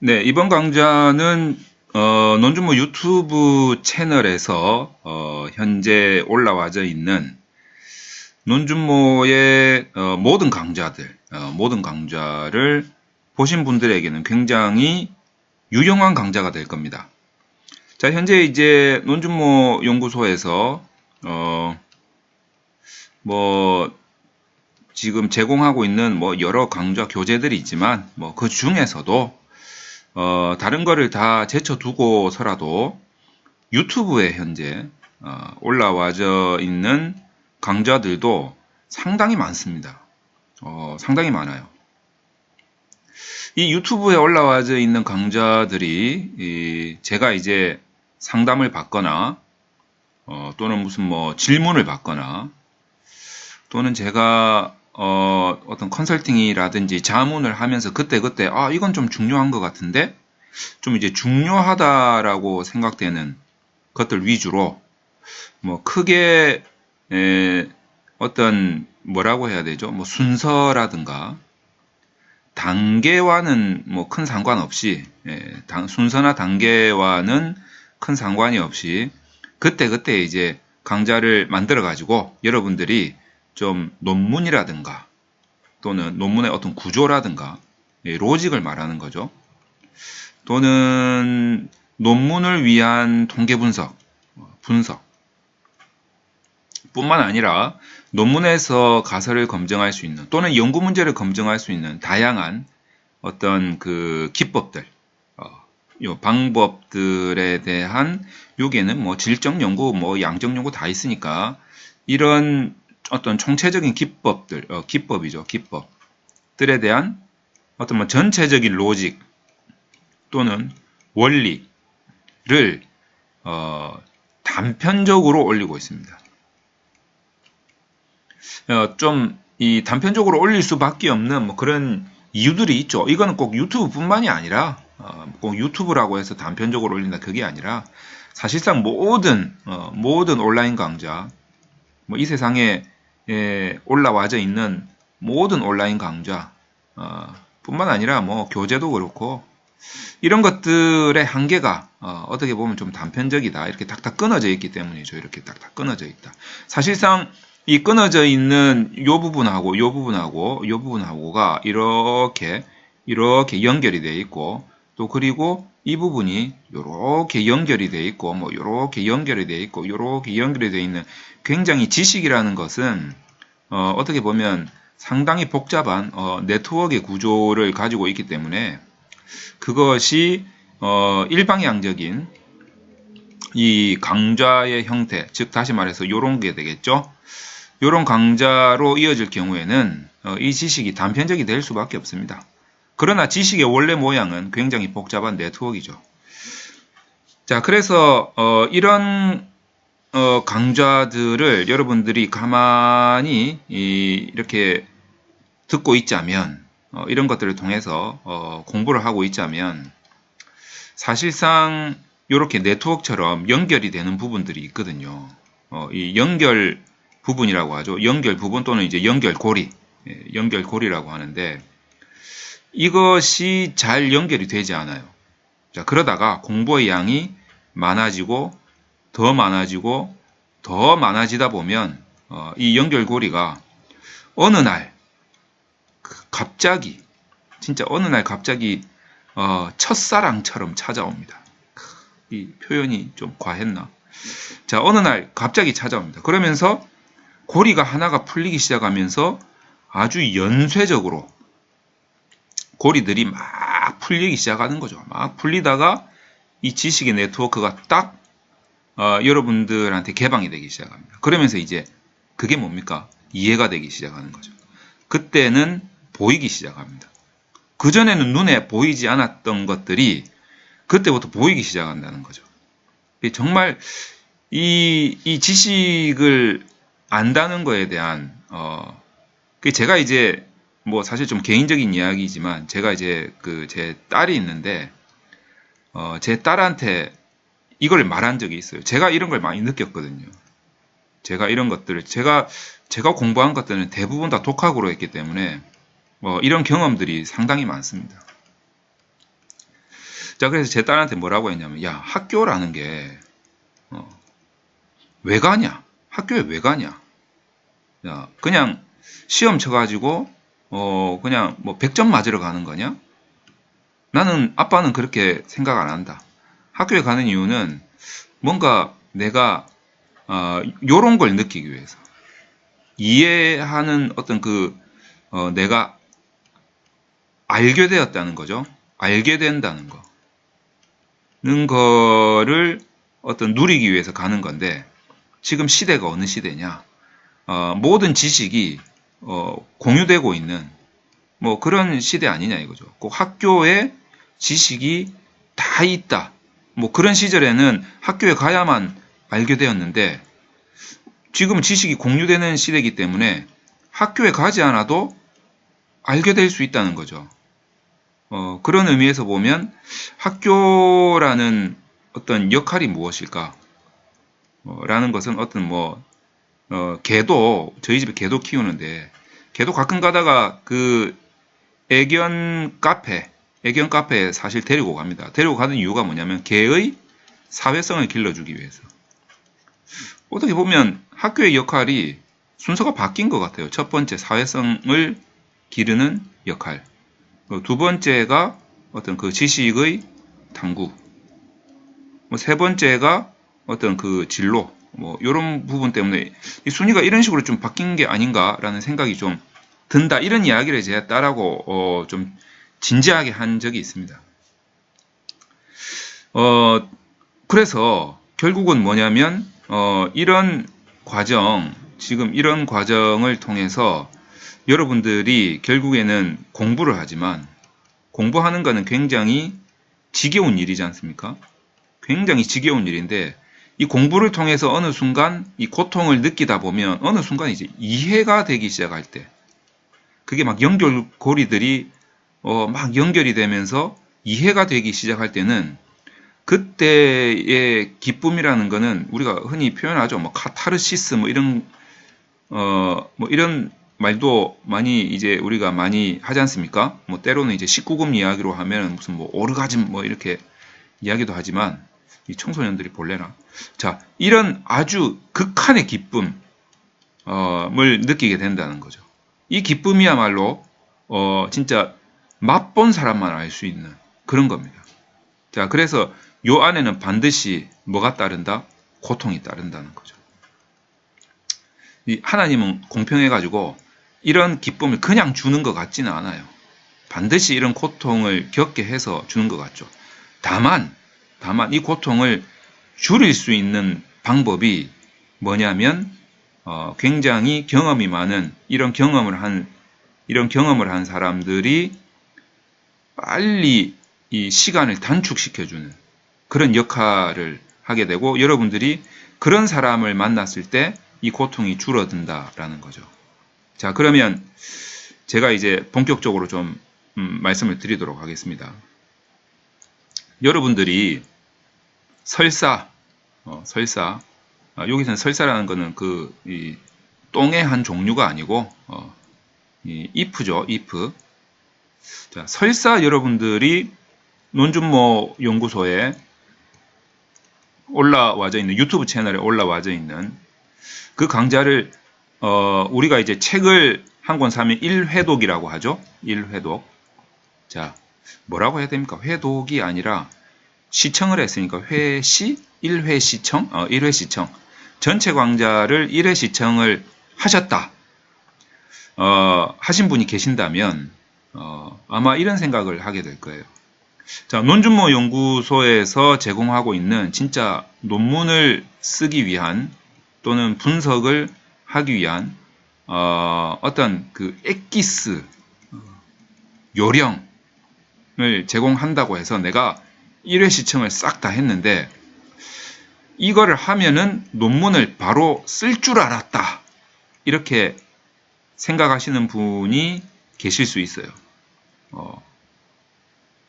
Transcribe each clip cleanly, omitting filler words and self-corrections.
네, 이번 강좌는 논준모 유튜브 채널에서 현재 올라와져 있는 논준모의 모든 강좌를 보신 분들에게는 굉장히 유용한 강좌가 될 겁니다. 자, 현재 이제 논준모 연구소에서 지금 제공하고 있는 여러 강좌 교재들이 있지만 그 중에서도 다른 거를 다 제쳐두고서라도 유튜브에 현재 올라와져 있는 강좌들도 상당히 많습니다. 상당히 많아요. 이 유튜브에 올라와져 있는 강좌들이 제가 이제 상담을 받거나 또는 무슨 질문을 받거나 또는 제가 어떤 컨설팅이라든지 자문을 하면서 그때그때 이건 좀 중요한 것 같은데 좀 이제 중요하다라고 생각되는 것들 위주로 크게 어떤 뭐라고 해야 되죠? 순서라든가 단계와는 큰 상관없이 순서나 단계와는 큰 상관이 없이 그때그때 이제 강좌를 만들어 가지고 여러분들이 좀 논문이라든가 또는 논문의 어떤 구조라든가 로직을 말하는 거죠. 또는 논문을 위한 통계 분석 뿐만 아니라 논문에서 가설을 검증할 수 있는 또는 연구 문제를 검증할 수 있는 다양한 어떤 그 기법들, 요 방법들에 대한 요게는 질적 연구, 양적 연구 다 있으니까 이런 어떤 총체적인 기법들, 기법이죠. 기법들에 대한 어떤 전체적인 로직 또는 원리를 단편적으로 올리고 있습니다. 좀 이 단편적으로 올릴 수밖에 없는 그런 이유들이 있죠. 이거는 꼭 유튜브뿐만이 아니라 꼭 유튜브라고 해서 단편적으로 올린다 그게 아니라 사실상 모든 온라인 강좌, 이 세상에 올라와져 있는 모든 온라인 강좌 뿐만 아니라 교재도 그렇고 이런 것들의 한계가 어떻게 보면 좀 단편적이다. 이렇게 딱딱 끊어져 있기 때문이죠. 이렇게 딱딱 끊어져 있다. 사실상 이 끊어져 있는 요 부분하고 요 부분하고 요 부분하고가 이렇게 연결이 되어 있고 또 그리고 이 부분이 요렇게 연결이 되어 있고 요렇게 연결이 되어 있고 요렇게 연결이 되어 있는 굉장히 지식이라는 것은 어떻게 보면 상당히 복잡한 네트워크의 구조를 가지고 있기 때문에 그것이 일방향적인 이 강좌의 형태, 즉 다시 말해서 요런 게 되겠죠. 요런 강좌로 이어질 경우에는 이 지식이 단편적이 될 수밖에 없습니다. 그러나 지식의 원래 모양은 굉장히 복잡한 네트워크이죠. 자, 그래서 이런 강좌들을 여러분들이 가만히 이렇게 듣고 있자면 이런 것들을 통해서 공부를 하고 있자면 사실상 이렇게 네트워크처럼 연결이 되는 부분들이 있거든요. 이 연결 부분이라고 하죠. 연결 부분 또는 이제 연결고리, 연결고리라고 하는데 이것이 잘 연결이 되지 않아요. 자, 그러다가 공부의 양이 많아지고 더 많아지고 더 많아지다 보면 이 연결고리가 어느 날 갑자기 진짜 어느 날 갑자기 첫사랑처럼 찾아옵니다. 이 표현이 좀 과했나? 자, 어느 날 갑자기 찾아옵니다. 그러면서 고리가 하나가 풀리기 시작하면서 아주 연쇄적으로 고리들이 막 풀리기 시작하는 거죠. 막 풀리다가 이 지식의 네트워크가 딱 여러분들한테 개방이 되기 시작합니다. 그러면서 이제 그게 뭡니까? 이해가 되기 시작하는 거죠. 그때는 보이기 시작합니다. 그전에는 눈에 보이지 않았던 것들이 그때부터 보이기 시작한다는 거죠. 정말 이 지식을 안다는 거에 대한 제가 이제 사실 좀 개인적인 이야기지만 제가 이제 제 딸이 있는데 제 딸한테 이걸 말한 적이 있어요. 제가 이런 걸 많이 느꼈거든요. 제가 이런 것들을 제가 공부한 것들은 대부분 다 독학으로 했기 때문에 이런 경험들이 상당히 많습니다. 자, 그래서 제 딸한테 뭐라고 했냐면, 야, 학교라는 게, 왜 가냐? 학교에 왜 가냐? 야, 그냥 시험 쳐가지고, 그냥 뭐 100점 맞으러 가는 거냐? 아빠는 그렇게 생각 안 한다. 학교에 가는 이유는 뭔가 내가, 요런 걸 느끼기 위해서. 이해하는 어떤 내가 알게 되었다는 거죠. 알게 된다는 거. 는 거를 어떤 누리기 위해서 가는 건데, 지금 시대가 어느 시대냐? 모든 지식이, 공유되고 있는, 뭐 그런 시대 아니냐 이거죠. 꼭 학교에 지식이 다 있다. 뭐 그런 시절에는 학교에 가야만 알게 되었는데, 지금 지식이 공유되는 시대이기 때문에 학교에 가지 않아도 알게 될 수 있다는 거죠. 그런 의미에서 보면 학교라는 어떤 역할이 무엇일까? 라는 것은 어떤 개도, 저희 집에 개도 키우는데, 개도 가끔 가다가 애견 카페에 사실 데리고 갑니다. 데리고 가는 이유가 뭐냐면 개의 사회성을 길러주기 위해서. 어떻게 보면 학교의 역할이 순서가 바뀐 것 같아요. 첫 번째, 사회성을 기르는 역할. 두 번째가 어떤 지식의 탐구. 세 번째가 어떤 진로. 이런 부분 때문에 이 순위가 이런 식으로 좀 바뀐 게 아닌가라는 생각이 좀 든다. 이런 이야기를 제 딸하고 좀 진지하게 한 적이 있습니다. 그래서 결국은 뭐냐면 지금 이런 과정을 통해서 여러분들이 결국에는 공부를 하지만, 공부하는 거는 굉장히 지겨운 일이지 않습니까? 굉장히 지겨운 일인데, 이 공부를 통해서 어느 순간 이 고통을 느끼다 보면 어느 순간 이제 이해가 되기 시작할 때, 그게 막 연결고리들이 막 연결이 되면서 이해가 되기 시작할 때는, 그때의 기쁨이라는 거는 우리가 흔히 표현하죠. 카타르시스 이런 말도 많이 이제 우리가 많이 하지 않습니까? 때로는 이제 19금 이야기로 하면 무슨 오르가즘 이렇게 이야기도 하지만, 이 청소년들이 볼래나? 자, 이런 아주 극한의 기쁨을 느끼게 된다는 거죠. 이 기쁨이야말로 진짜 맛본 사람만 알 수 있는 그런 겁니다. 자, 그래서 요 안에는 반드시 뭐가 따른다? 고통이 따른다는 거죠. 하나님은 공평해가지고 이런 기쁨을 그냥 주는 것 같지는 않아요. 반드시 이런 고통을 겪게 해서 주는 것 같죠. 다만 이 고통을 줄일 수 있는 방법이 뭐냐면, 굉장히 경험이 많은 이런 경험을 한 사람들이 빨리 이 시간을 단축시켜주는 그런 역할을 하게 되고, 여러분들이 그런 사람을 만났을 때 이 고통이 줄어든다라는 거죠. 자, 그러면 제가 이제 본격적으로 좀 말씀을 드리도록 하겠습니다. 여러분들이 설사, 여기서는 설사라는 거는 이 똥의 한 종류가 아니고, 이 if죠, if. 자, 설사 여러분들이 논준모 연구소에 올라와져 있는, 유튜브 채널에 와져 있는 그 강좌를, 우리가 이제 책을 한 권 사면 1회독이라고 하죠. 1회독. 자, 뭐라고 해야 됩니까? 회독이 아니라 시청을 했으니까 1회 시청? 1회 시청. 전체 강좌를 1회 시청을 하셨다. 하신 분이 계신다면, 아마 이런 생각을 하게 될 거예요. 자, 논준모 연구소에서 제공하고 있는 진짜 논문을 쓰기 위한 또는 분석을 하기 위한 어떤 엑기스 요령을 제공한다고 해서 내가 1회 시청을 싹 다 했는데, 이거를 하면은 논문을 바로 쓸 줄 알았다, 이렇게 생각하시는 분이 계실 수 있어요.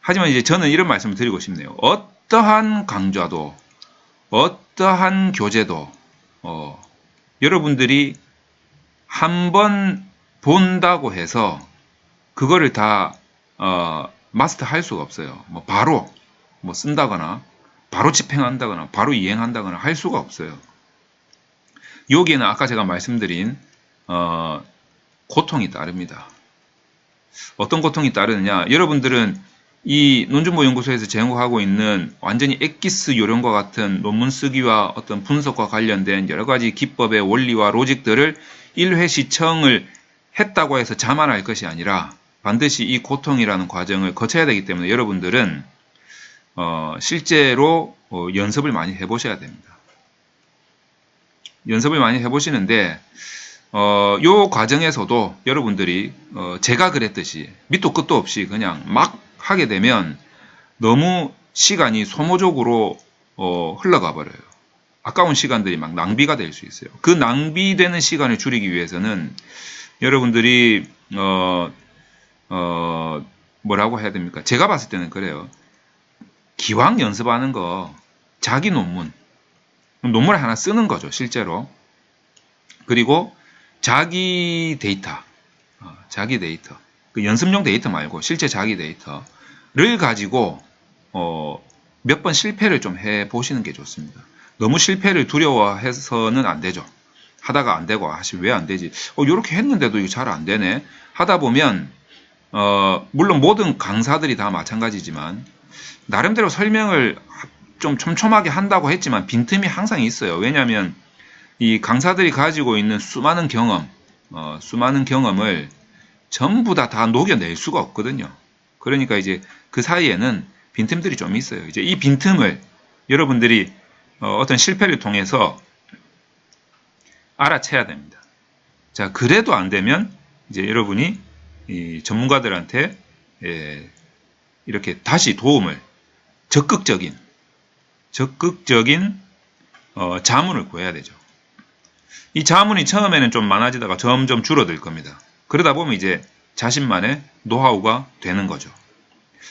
하지만 이제 저는 이런 말씀을 드리고 싶네요. 어떠한 강좌도, 어떠한 교재도, 여러분들이 한번 본다고 해서 그거를 다 마스터할 수가 없어요. 바로 뭐 쓴다거나 바로 집행한다거나 바로 이행한다거나 할 수가 없어요. 여기에는 아까 제가 말씀드린 고통이 따릅니다. 어떤 고통이 따르느냐? 여러분들은 이 논준보연구소에서 제공하고 있는 완전히 엑기스 요령과 같은 논문 쓰기와 어떤 분석과 관련된 여러 가지 기법의 원리와 로직들을 1회 시청을 했다고 해서 자만할 것이 아니라 반드시 이 고통이라는 과정을 거쳐야 되기 때문에 여러분들은 실제로 연습을 많이 해보셔야 됩니다. 연습을 많이 해보시는데 요 과정에서도 여러분들이 제가 그랬듯이 밑도 끝도 없이 그냥 막 하게 되면 너무 시간이 소모적으로 흘러가 버려요. 아까운 시간들이 막 낭비가 될 수 있어요. 그 낭비되는 시간을 줄이기 위해서는 여러분들이 뭐라고 해야 됩니까? 제가 봤을 때는 그래요. 기왕 연습하는 거 자기 논문을 하나 쓰는 거죠, 실제로. 그리고 자기 데이터, 그 연습용 데이터 말고 실제 자기 데이터를 가지고 몇 번 실패를 좀 해보시는 게 좋습니다. 너무 실패를 두려워해서는 안 되죠. 하다가 안 되고 왜 안 되지? 이렇게 했는데도 이거 잘 안 되네. 하다 보면 물론 모든 강사들이 다 마찬가지지만 나름대로 설명을 좀 촘촘하게 한다고 했지만 빈틈이 항상 있어요. 왜냐하면 이 강사들이 가지고 있는 수많은 경험을 전부 다 녹여낼 수가 없거든요. 그러니까 이제 그 사이에는 빈틈들이 좀 있어요. 이제 이 빈틈을 여러분들이 어떤 실패를 통해서 알아채야 됩니다. 자, 그래도 안 되면 이제 여러분이 이 전문가들한테 이렇게 다시 도움을 적극적인 자문을 구해야 되죠. 이 자문이 처음에는 좀 많아지다가 점점 줄어들 겁니다. 그러다 보면 이제 자신만의 노하우가 되는 거죠.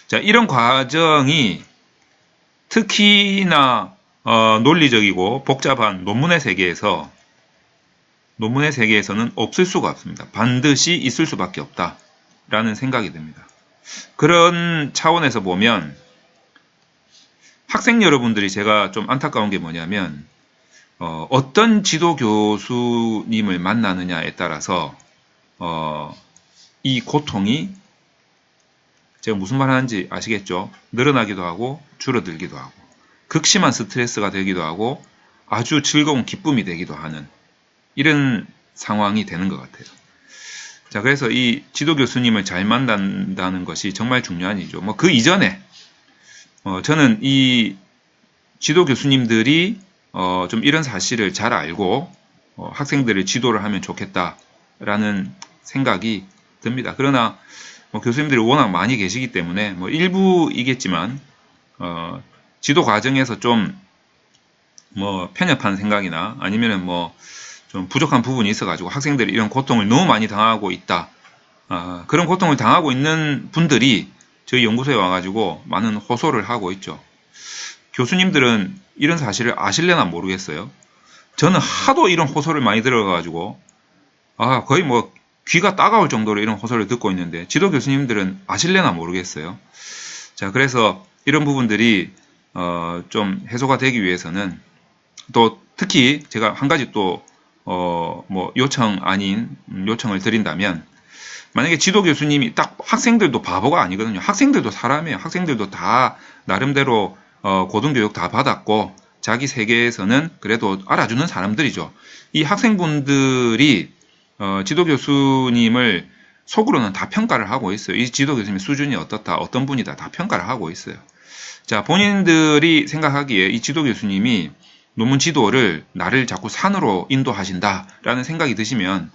자, 이런 과정이 특히나 논리적이고 복잡한 논문의 세계에서는 없을 수가 없습니다. 반드시 있을 수밖에 없다라는 생각이 듭니다. 그런 차원에서 보면 학생 여러분들이 제가 좀 안타까운 게 뭐냐면 어떤 지도 교수님을 만나느냐에 따라서 이 고통이 제가 무슨 말 하는지 아시겠죠? 늘어나기도 하고 줄어들기도 하고 극심한 스트레스가 되기도 하고 아주 즐거운 기쁨이 되기도 하는 이런 상황이 되는 것 같아요. 자, 그래서 이 지도 교수님을 잘 만난다는 것이 정말 중요한 일이죠. 뭐 그 이전에 저는 이 지도 교수님들이 좀 이런 사실을 잘 알고 학생들을 지도를 하면 좋겠다라는 생각이 듭니다. 그러나 교수님들이 워낙 많이 계시기 때문에 일부이겠지만 지도 과정에서 좀 편협한 생각이나 아니면은 좀 부족한 부분이 있어가지고 학생들이 이런 고통을 너무 많이 당하고 있다. 그런 고통을 당하고 있는 분들이 저희 연구소에 와가지고 많은 호소를 하고 있죠. 교수님들은 이런 사실을 아실래나 모르겠어요. 저는 하도 이런 호소를 많이 들어가지고 거의 귀가 따가울 정도로 이런 호소를 듣고 있는데 지도 교수님들은 아실래나 모르겠어요. 자, 그래서 이런 부분들이 좀 해소가 되기 위해서는 또 특히 제가 한 가지 또 요청 아닌 요청을 드린다면 만약에 지도 교수님이 딱 학생들도 바보가 아니거든요. 학생들도 사람이에요. 학생들도 다 나름대로 고등교육 다 받았고 자기 세계에서는 그래도 알아주는 사람들이죠. 이 학생분들이 지도 교수님을 속으로는 다 평가를 하고 있어요. 이 지도 교수님 수준이 어떻다, 어떤 분이다 다 평가를 하고 있어요. 자, 본인들이 생각하기에 이 지도 교수님이 논문 지도를 나를 자꾸 산으로 인도하신다라는 생각이 드시면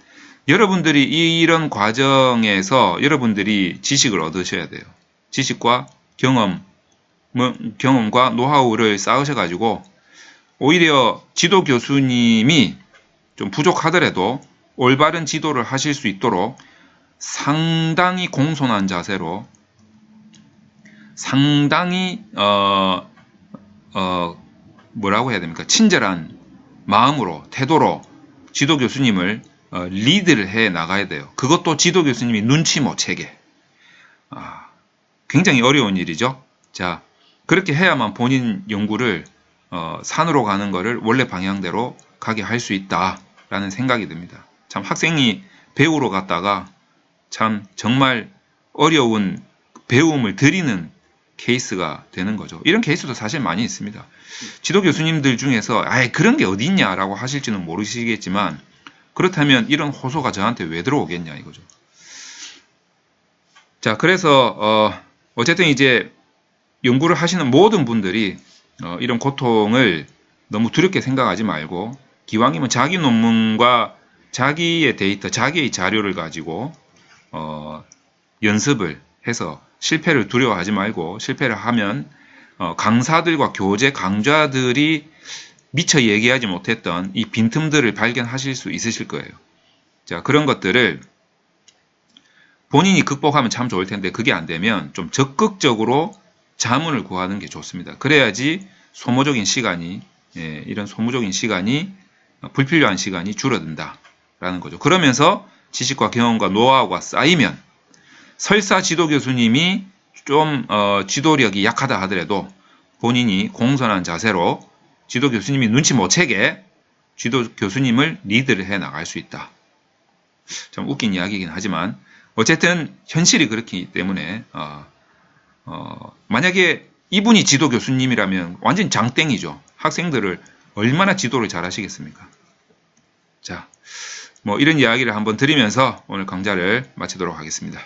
여러분들이 이런 과정에서 여러분들이 지식을 얻으셔야 돼요. 지식과 경험과 노하우를 쌓으셔가지고 오히려 지도 교수님이 좀 부족하더라도 올바른 지도를 하실 수 있도록 상당히 공손한 자세로 상당히 뭐라고 해야 됩니까? 친절한 마음으로 태도로 지도 교수님을 리드를 해 나가야 돼요. 그것도 지도 교수님이 눈치 못 채게. 굉장히 어려운 일이죠. 자, 그렇게 해야만 본인 연구를 산으로 가는 거를 원래 방향대로 가게 할 수 있다라는 생각이 듭니다. 참 학생이 배우러 갔다가 참 정말 어려운 배움을 드리는 케이스가 되는 거죠. 이런 케이스도 사실 많이 있습니다. 지도 교수님들 중에서 아예 그런 게 어디 있냐라고 하실지는 모르시겠지만 그렇다면 이런 호소가 저한테 왜 들어오겠냐 이거죠. 자, 그래서 어쨌든 이제 연구를 하시는 모든 분들이 이런 고통을 너무 두렵게 생각하지 말고 기왕이면 자기 논문과 자기의 데이터, 자기의 자료를 가지고 연습을 해서 실패를 두려워하지 말고 실패를 하면 강사들과 교재 강좌들이 미처 얘기하지 못했던 이 빈틈들을 발견하실 수 있으실 거예요. 자, 그런 것들을 본인이 극복하면 참 좋을 텐데 그게 안 되면 좀 적극적으로 자문을 구하는 게 좋습니다. 그래야지 소모적인 시간이 이런 소모적인 시간이 불필요한 시간이 줄어든다라는 거죠. 그러면서 지식과 경험과 노하우가 쌓이면 설사 지도 교수님이 좀 지도력이 약하다 하더라도 본인이 공손한 자세로 지도 교수님이 눈치 못 채게 지도 교수님을 리드를 해 나갈 수 있다. 좀 웃긴 이야기이긴 하지만 어쨌든 현실이 그렇기 때문에 만약에 이분이 지도 교수님이라면 완전 장땡이죠. 학생들을 얼마나 지도를 잘 하시겠습니까? 자, 뭐 이런 이야기를 한번 드리면서 오늘 강좌를 마치도록 하겠습니다.